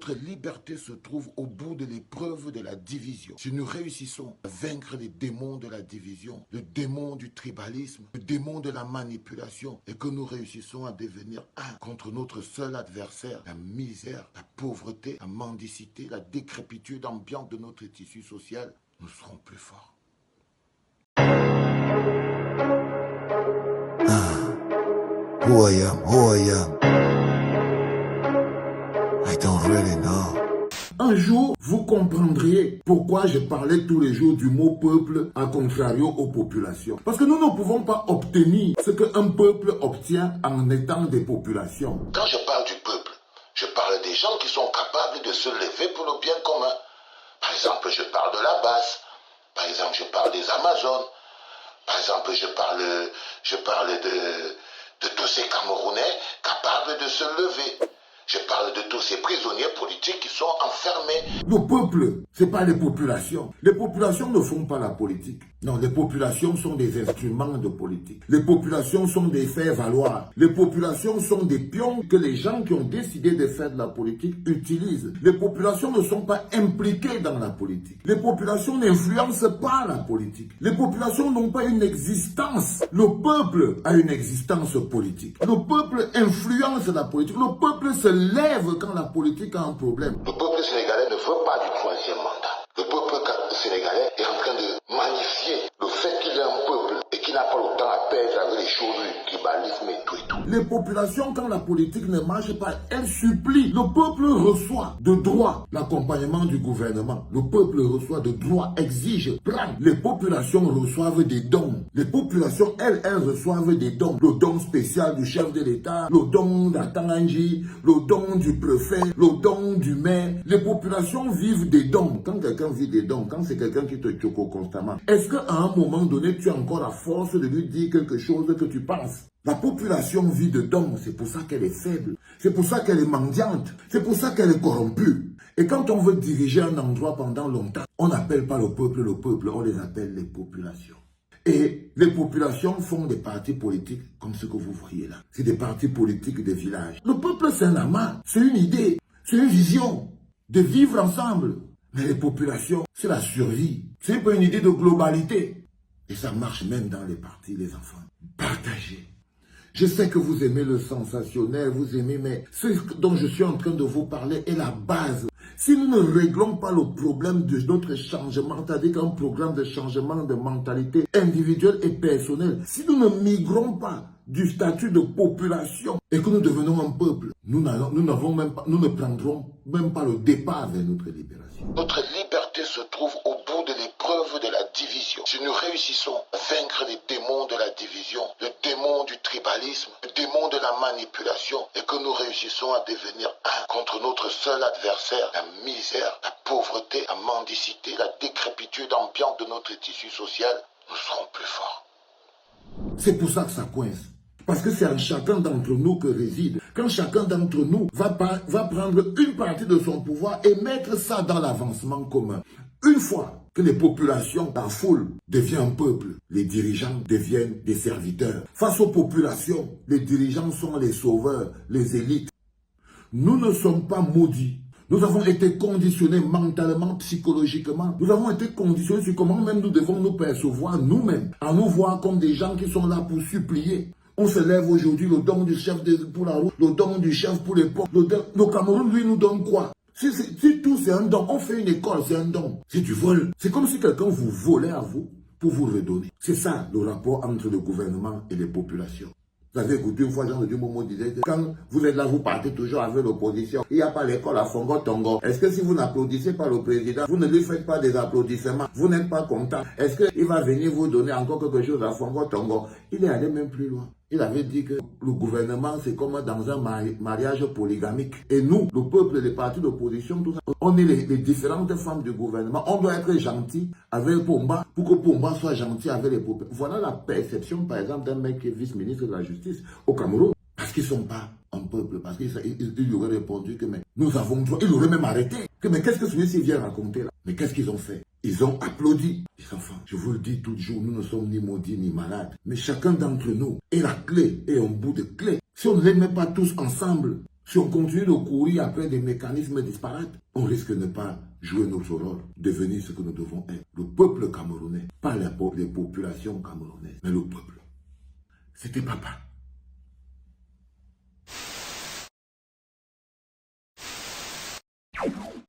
Notre liberté se trouve au bout de l'épreuve de la division. Si nous réussissons à vaincre les démons de la division, le démon du tribalisme, le démon de la manipulation, et que nous réussissons à devenir un contre notre seul adversaire, la misère, la pauvreté, la mendicité, la décrépitude ambiante de notre tissu social, nous serons plus forts. Who I am. I don't really know. Un jour, vous comprendriez pourquoi je parlais tous les jours du mot peuple à contrario aux populations. Parce que nous ne pouvons pas obtenir ce qu'un peuple obtient en étant des populations. Quand je parle du peuple, je parle des gens qui sont capables de se lever pour le bien commun. Par exemple, je parle de la base. Par exemple, je parle des Amazones. Par exemple, je parle de tous ces Camerounais capables de se lever. Je parle de tous ces prisonniers politiques qui sont enfermés. Le peuple, ce n'est pas les populations. Les populations ne font pas la politique. Non, les populations sont des instruments de politique. Les populations sont des faits-valoir. Les populations sont des pions que les gens qui ont décidé de faire de la politique utilisent. Les populations ne sont pas impliquées dans la politique. Les populations n'influencent pas la politique. Les populations n'ont pas une existence. Le peuple a une existence politique. Le peuple influence la politique. Le peuple se lève quand la politique a un problème. Le peuple sénégalais ne veut pas du troisième mandat. Le peuple sénégalais est en train de magnifier le fait qu'il est un peuple et qu'il n'a pas le temps à perdre avec les choses du tribalisme et tout et tout. Les populations, quand la politique ne marche pas, elles supplient. Le peuple reçoit de droit l'accompagnement du gouvernement. Le peuple reçoit de droit, exige, prend. Les populations reçoivent des dons. Les populations, elles reçoivent des dons. Le don spécial du chef de l'État, le don d'Atanganji, le don du préfet, le don du maire. Les populations vivent des dons. Quand quelqu'un vit des dons, quand c'est quelqu'un qui te choque constamment, est-ce qu'à un moment donné, tu as encore la force de lui dire quelque chose que tu penses? La population vit de dons, c'est pour ça qu'elle est faible, c'est pour ça qu'elle est mendiante, c'est pour ça qu'elle est corrompue. Et quand on veut diriger un endroit pendant longtemps, on n'appelle pas le peuple, on les appelle les populations. Et les populations font des partis politiques comme ce que vous voyez là. C'est des partis politiques des villages. Le peuple, c'est un amas, c'est une idée, c'est une vision de vivre ensemble. Mais les populations, c'est la survie. C'est pas une idée de globalité. Et ça marche même dans les partis, les enfants. Partagez. Je sais que vous aimez le sensationnel, vous aimez, mais ce dont je suis en train de vous parler est la base. Si nous ne réglons pas le problème de notre changement, c'est-à-dire qu'un programme de changement de mentalité individuelle et personnelle, si nous ne migrons pas du statut de population et que nous devenons un peuple, nous ne prendrons même pas le départ vers notre libération. Notre liberté se trouve au bout de l'épreuve de la division. Si nous réussissons à vaincre les démons de la division, le démon du tribalisme, le démon de la manipulation, et que nous réussissons à devenir un contre notre seul adversaire, la misère, la pauvreté, la mendicité, la décrépitude ambiante de notre tissu social, nous serons plus forts. C'est pour ça que ça coince. Parce que c'est en chacun d'entre nous que réside. Quand chacun d'entre nous va prendre une partie de son pouvoir et mettre ça dans l'avancement commun. Une fois que les populations, la foule, deviennent un peuple, les dirigeants deviennent des serviteurs. Face aux populations, les dirigeants sont les sauveurs, les élites. Nous ne sommes pas maudits. Nous avons été conditionnés mentalement, psychologiquement. Nous avons été conditionnés sur comment même nous devons nous percevoir nous-mêmes. À nous voir comme des gens qui sont là pour supplier. On se lève aujourd'hui, le don du chef pour la route, le don du chef pour les pauvres. Le Cameroun, lui, nous donne quoi? Si tout c'est un don, on fait une école, c'est un don. Si tu voles, c'est comme si quelqu'un vous volait à vous pour vous redonner. C'est ça le rapport entre le gouvernement et les populations. Vous avez écouté une fois, Jean de Momo disait que quand vous êtes là, vous partez toujours avec l'opposition. Il n'y a pas l'école à Fongo Tongo. Est-ce que si vous n'applaudissez pas le président, vous ne lui faites pas des applaudissements, vous n'êtes pas content? Est-ce qu'il va venir vous donner encore quelque chose à Fongo Tongo? Il est allé même plus loin. Il avait dit que le gouvernement, c'est comme dans un mariage polygamique. Et nous, le peuple, les partis d'opposition, tout ça, on est les différentes femmes du gouvernement. On doit être gentil avec Pomba pour que Pomba soit gentil avec les peuples. Voilà la perception, par exemple, d'un mec qui est vice-ministre de la Justice au Cameroun. Parce qu'ils ne sont pas un peuple. Parce qu'il lui aurait répondu que mais, nous avons droit. Il aurait même arrêté. Que mais qu'est-ce que celui-ci vient raconter là? Mais qu'est-ce qu'ils ont fait? Ils ont applaudi. Les enfants, je vous le dis toujours, nous ne sommes ni maudits ni malades. Mais chacun d'entre nous est la clé, est un bout de clé. Si on ne les met pas tous ensemble, Si on continue de courir après des mécanismes disparates, on risque de ne pas jouer notre rôle, devenir ce que nous devons être. Le peuple camerounais, pas les populations camerounaises, mais le peuple. C'était papa.